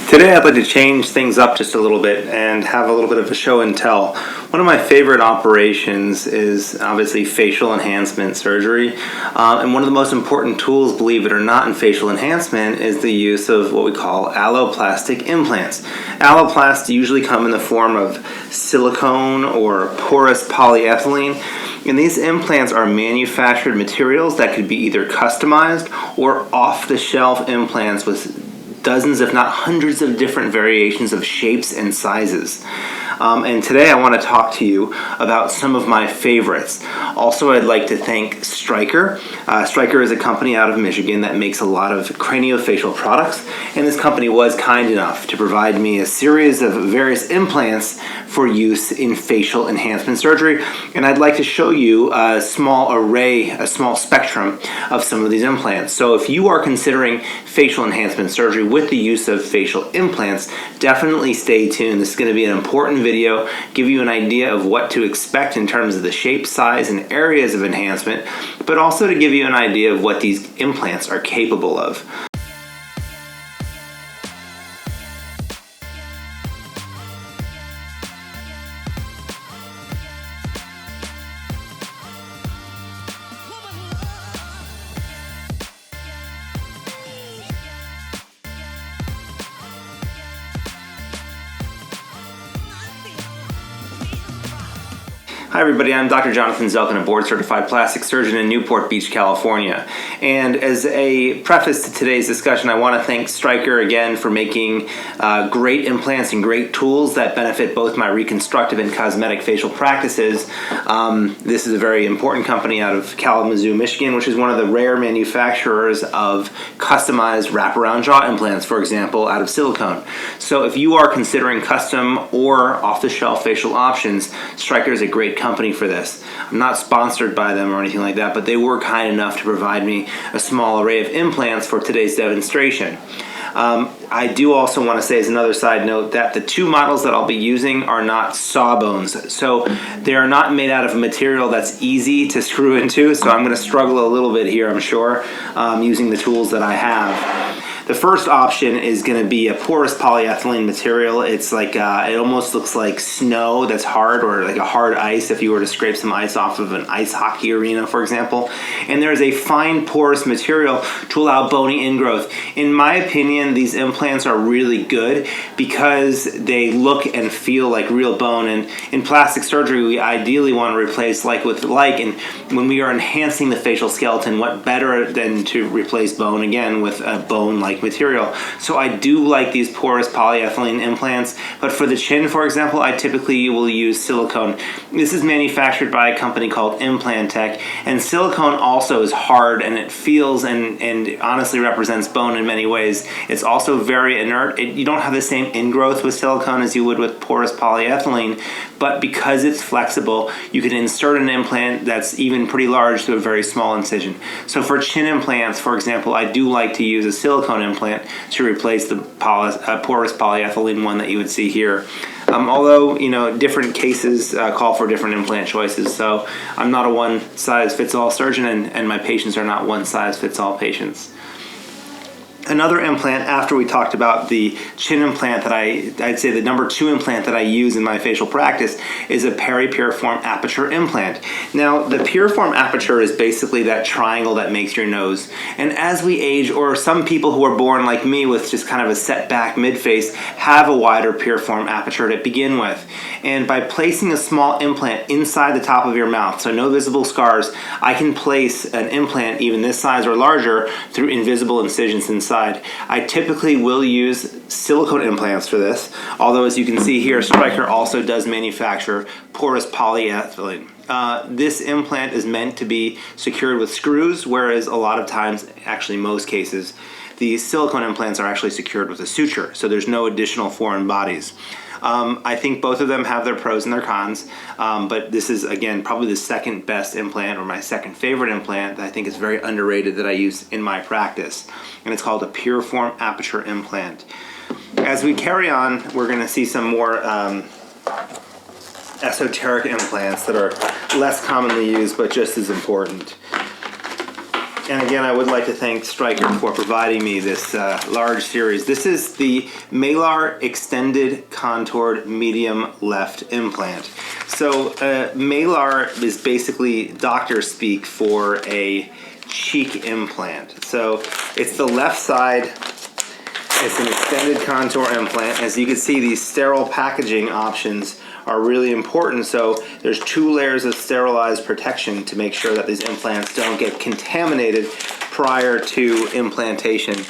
Today I'd like to change things up just a little bit and have a little bit of a show and tell. One of my favorite operations is obviously facial enhancement surgery. And one of the most important tools, believe it or not, in facial enhancement is the use of what we call alloplastic implants. Alloplasts usually come in the form of silicone or porous polyethylene. And these implants are manufactured materials that could be either customized or off-the-shelf implants with dozens, if not hundreds, of different variations of shapes and sizes. And today I want to talk to you about some of my favorites. Also, I'd like to thank Stryker. Stryker is a company out of Michigan that makes a lot of craniofacial products, and this company was kind enough to provide me a series of various implants for use in facial enhancement surgery. And I'd like to show you a small array, a small spectrum of some of these implants. So if you are considering facial enhancement surgery with the use of facial implants, definitely stay tuned. This is going to be an important video, give you an idea of what to expect in terms of the shape, size, and areas of enhancement, but also to give you an idea of what these implants are capable of. Hi everybody, I'm Dr. Jonathan Zelkin, a board-certified plastic surgeon in Newport Beach, California. And as a preface to today's discussion, I want to thank Stryker again for making great implants and great tools that benefit both my reconstructive and cosmetic facial practices. This is a very important company out of Kalamazoo, Michigan, which is one of the rare manufacturers of customized wraparound jaw implants, for example, out of Silicone. So if you are considering custom or off-the-shelf facial options, Stryker is a great company for this. I'm not sponsored by them or anything like that, but they were kind enough to provide me a small array of implants for today's demonstration. I do also want to say, as another side note, that the two models that I'll be using are not sawbones. So they are not made out of a material that's easy to screw into, so I'm going to struggle a little bit here, I'm sure, using the tools that I have. The first option is going to be a porous polyethylene material. It's like, it almost looks like snow that's hard, or like a hard ice if you were to scrape some ice off of an ice hockey arena, for example. And there's a fine porous material to allow bony ingrowth. In my opinion, these implants are really good because they look and feel like real bone. And in plastic surgery, we ideally want to replace like with like. And when we are enhancing the facial skeleton, what better than to replace bone again with a bone-like material. So I do like these porous polyethylene implants, but for the chin, for example, I typically will use silicone. This is manufactured by a company called Implantech, and silicone also is hard, and it feels and honestly represents bone in many ways. It's also very inert. You don't have the same ingrowth with silicone as you would with porous polyethylene, but because it's flexible, you can insert an implant that's even pretty large to a very small incision. So for chin implants, for example, I do like to use a silicone implant to replace the porous polyethylene one that you would see here. Although, you know, different cases call for different implant choices, so I'm not a one-size-fits-all surgeon, and my patients are not one-size-fits-all patients. Another implant, after we talked about the chin implant that I'd say the number 2 implant that I use in my facial practice is a Pyriform aperture implant. Now, the Pyriform aperture is basically that triangle that makes your nose. And as we age, or some people who are born like me with just kind of a set back mid-face, have a wider Pyriform aperture to begin with. And by placing a small implant inside the top of your mouth, so no visible scars, I can place an implant even this size or larger through invisible incisions inside. I typically will use silicone implants for this, although as you can see here, Stryker also does manufacture porous polyethylene. This implant is meant to be secured with screws, whereas a lot of times, actually most cases, the silicone implants are actually secured with a suture, so there's no additional foreign bodies. I think both of them have their pros and their cons, but this is, again, probably the second best implant, or my second favorite implant that I think is very underrated that I use in my practice, and it's called a Pyriform aperture implant. As we carry on, we're going to see some more esoteric implants that are less commonly used but just as important. And again, I would like to thank Stryker for providing me this large series. This is the Malar Extended Contoured Medium Left Implant. So Malar is basically doctor speak for a cheek implant. So it's the left side. It's an extended contour implant. As you can see, these sterile packaging options are really important. So there's 2 layers of sterilized protection to make sure that these implants don't get contaminated prior to implantation.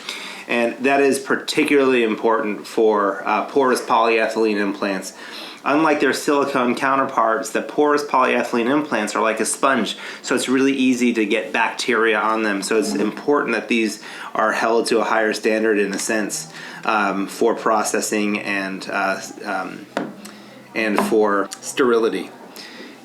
And that is particularly important for porous polyethylene implants. Unlike their silicone counterparts, the porous polyethylene implants are like a sponge, so it's really easy to get bacteria on them. So it's important that these are held to a higher standard in a sense for processing and for sterility.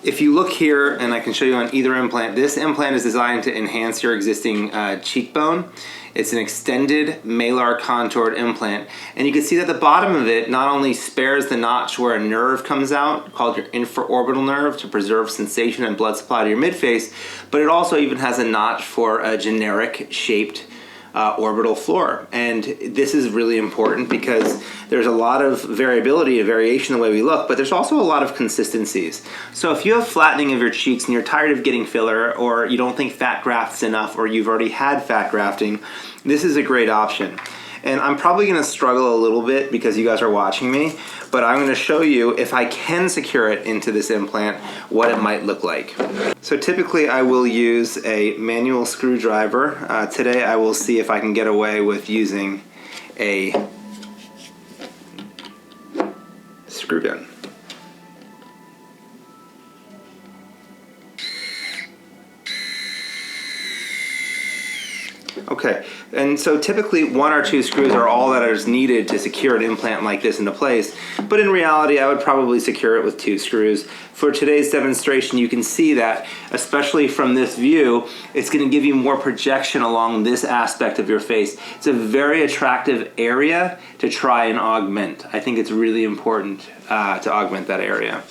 If you look here, and I can show you on either implant, this implant is designed to enhance your existing cheekbone. It's an extended malar contoured implant, and you can see that the bottom of it not only spares the notch where a nerve comes out, called your infraorbital nerve, to preserve sensation and blood supply to your midface, but it also even has a notch for a generic shaped orbital floor. And this is really important because there's a lot of variability, a variation in the way we look, but there's also a lot of consistencies. So if you have flattening of your cheeks and you're tired of getting filler, or you don't think fat graft's enough, or you've already had fat grafting, this is a great option. And I'm probably going to struggle a little bit because you guys are watching me, but I'm going to show you, if I can secure it into this implant, what it might look like. So typically I will use a manual screwdriver. Today I will see if I can get away with using a screw gun. Okay, and so typically 1 or 2 screws are all that is needed to secure an implant like this into place, but in reality I would probably secure it with 2 screws. For today's demonstration, you can see that, especially from this view, it's going to give you more projection along this aspect of your face. It's a very attractive area to try and augment. I think it's really important to augment that area.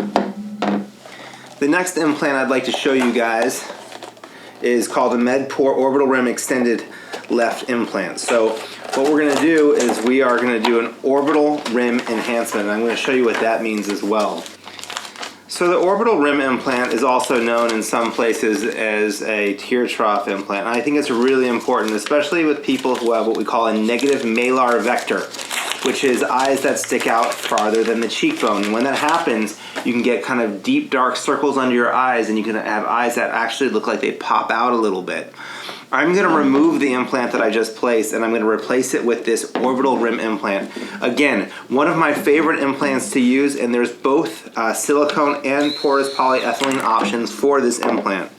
The next implant I'd like to show you guys is called the Medpor Orbital Rim Extended Left Implant. So what we're going to do is we are going to do an orbital rim enhancement, and I'm going to show you what that means as well. So the orbital rim implant is also known in some places as a tear trough implant. And I think it's really important, especially with people who have what we call a negative malar vector, which is eyes that stick out farther than the cheekbone. And when that happens, you can get kind of deep dark circles under your eyes, and you can have eyes that actually look like they pop out a little bit. I'm going to remove the implant that I just placed, and I'm going to replace it with this orbital rim implant. Again, one of my favorite implants to use, and there's both silicone and porous polyethylene options for this implant.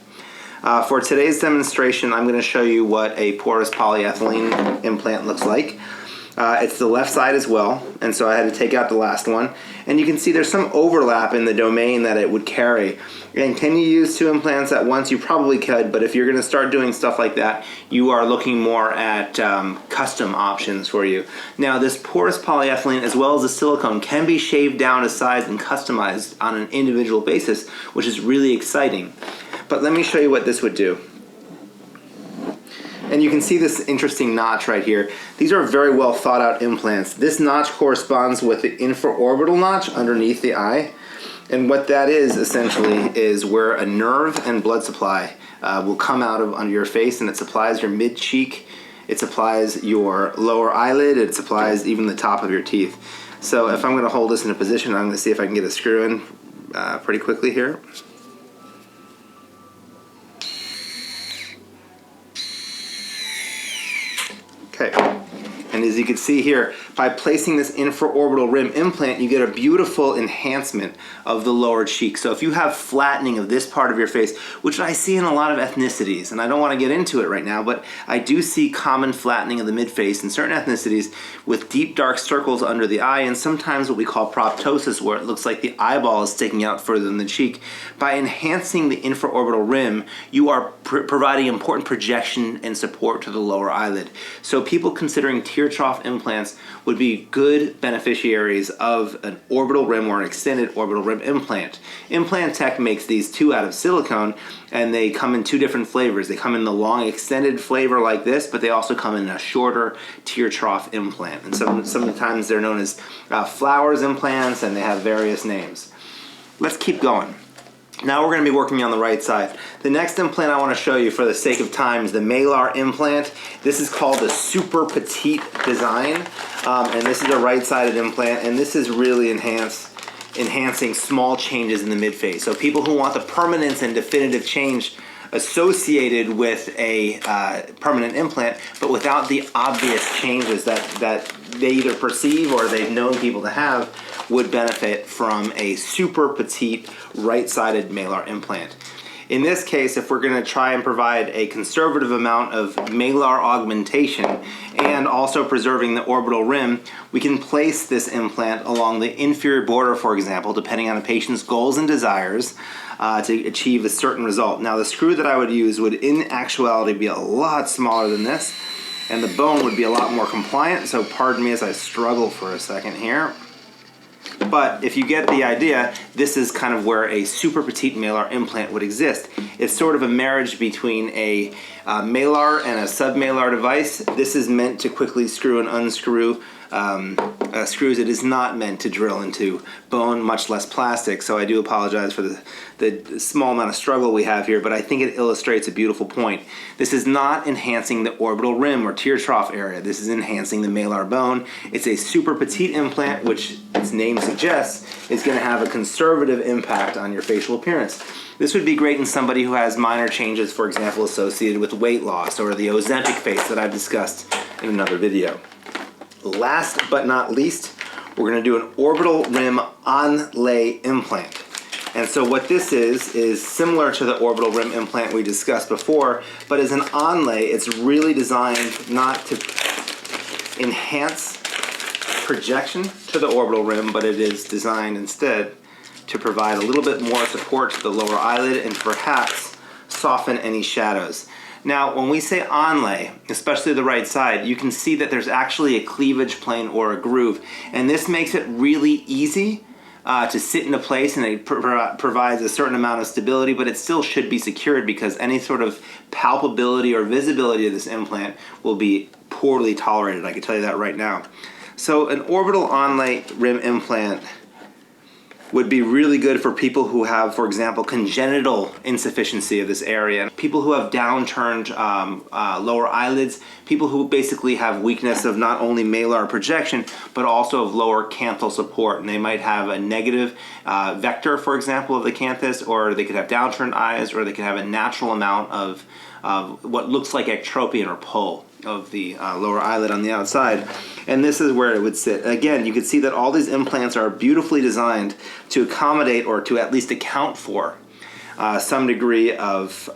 For today's demonstration, I'm going to show you what a porous polyethylene implant looks like. It's the left side as well, and so I had to take out the last one. And you can see there's some overlap in the domain that it would carry. And can you use 2 implants at once? You probably could, but if you're going to start doing stuff like that, you are looking more at custom options for you. Now, this porous polyethylene as well as the silicone can be shaved down to size and customized on an individual basis, which is really exciting. But let me show you what this would do. And you can see this interesting notch right here. These are very well thought out implants. This notch corresponds with the infraorbital notch underneath the eye. And what that is essentially is where a nerve and blood supply will come out of under your face, and it supplies your mid cheek, it supplies your lower eyelid, it supplies even the top of your teeth. So if I'm going to hold this in a position, I'm going to see if I can get a screw in pretty quickly here. Okay, and as you can see here, by placing this infraorbital rim implant, you get a beautiful enhancement of the lower cheek. So if you have flattening of this part of your face, which I see in a lot of ethnicities, and I don't want to get into it right now, but I do see common flattening of the midface in certain ethnicities with deep dark circles under the eye, and sometimes what we call proptosis, where it looks like the eyeball is sticking out further than the cheek. By enhancing the infraorbital rim, you are providing important projection and support to the lower eyelid. So people considering tear trough trough implants would be good beneficiaries of an orbital rim or an extended orbital rim implant. Implantech makes these two out of silicone, and they come in two different flavors. They come in the long extended flavor like this, but they also come in a shorter tear trough implant. And sometimes they're known as flowers implants, and they have various names. Let's keep going. Now we're going to be working on the right side. The next implant I want to show you for the sake of time is the malar implant. This is called the super petite design, and this is a right-sided implant, and this is really enhancing small changes in the midface. So people who want the permanence and definitive change associated with a permanent implant, but without the obvious changes that they either perceive or they've known people to have, would benefit from a super petite right-sided malar implant. In this case, if we're going to try and provide a conservative amount of malar augmentation and also preserving the orbital rim, we can place this implant along the inferior border, for example, depending on a patient's goals and desires, to achieve a certain result. Now, the screw that I would use would in actuality be a lot smaller than this, and the bone would be a lot more compliant, so pardon me as I struggle for a second here. But if you get the idea, this is kind of where a super petite malar implant would exist. It's sort of a marriage between a malar and a submalar device. This is meant to quickly screw and unscrew screws. It is not meant to drill into bone, much less plastic, so I do apologize for the small amount of struggle we have here, but I think it illustrates a beautiful point. This is not enhancing the orbital rim or tear trough area. This is enhancing the malar bone. It's a super petite implant, which its name suggests is going to have a conservative impact on your facial appearance. This would be great in somebody who has minor changes, for example, associated with weight loss or the Ozempic face that I've discussed in another video. Last but not least, we're going to do an orbital rim onlay implant. And so what this is similar to the orbital rim implant we discussed before, but as an onlay, it's really designed not to enhance projection to the orbital rim, but it is designed instead to provide a little bit more support to the lower eyelid and perhaps soften any shadows. Now, when we say onlay, especially the right side, you can see that there's actually a cleavage plane or a groove, and this makes it really easy to sit into place, and it provides a certain amount of stability, but it still should be secured because any sort of palpability or visibility of this implant will be poorly tolerated. I can tell you that right now. So an orbital onlay rim implant would be really good for people who have, for example, congenital insufficiency of this area, people who have downturned lower eyelids, people who basically have weakness of not only malar projection, but also of lower canthal support. And they might have a negative vector, for example, of the canthus, or they could have downturned eyes, or they could have a natural amount of what looks like ectropion or pull of the lower eyelid on the outside, and this is where it would sit. Again, you can see that all these implants are beautifully designed to accommodate or to at least account for some degree of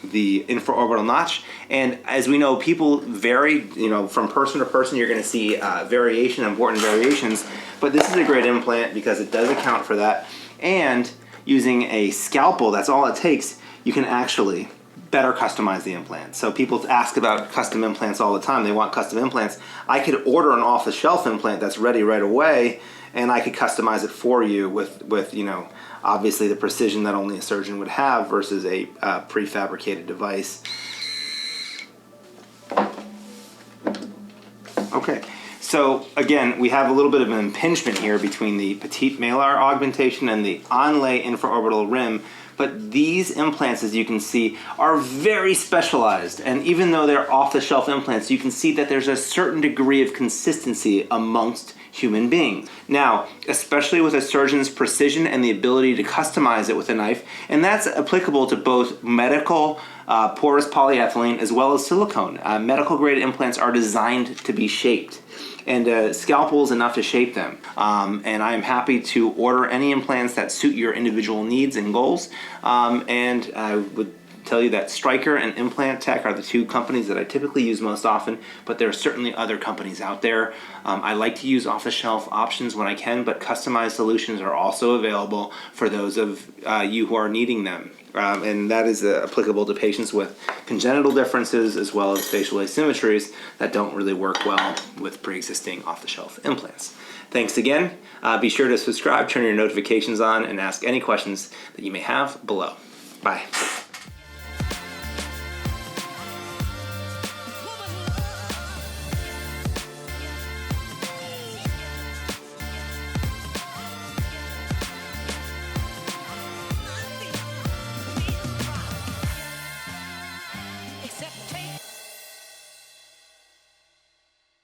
the infraorbital notch. And as we know, people vary, from person to person. You're going to see important variations, but this is a great implant because it does account for that. And using a scalpel, that's all it takes, you can actually better customize the implant. So people ask about custom implants all the time. They want custom implants. I could order an off-the-shelf implant that's ready right away, and I could customize it for you with obviously the precision that only a surgeon would have versus a prefabricated device. Okay, so again, we have a little bit of an impingement here between the petite malar augmentation and the onlay infraorbital rim. But these implants, as you can see, are very specialized. And even though they're off-the-shelf implants, you can see that there's a certain degree of consistency amongst human beings. Now, especially with a surgeon's precision and the ability to customize it with a knife, and that's applicable to both medical porous polyethylene as well as silicone. Medical-grade implants are designed to be shaped, and scalpel is enough to shape them. And I'm happy to order any implants that suit your individual needs and goals. And I would tell you that Stryker and Implantech are the two companies that I typically use most often, but there are certainly other companies out there. I like to use off-the-shelf options when I can, but customized solutions are also available for those of you who are needing them and that is applicable to patients with congenital differences as well as facial asymmetries that don't really work well with pre-existing off-the-shelf implants. Thanks again. Be sure to subscribe, turn your notifications on, and ask any questions that you may have below. Bye. Except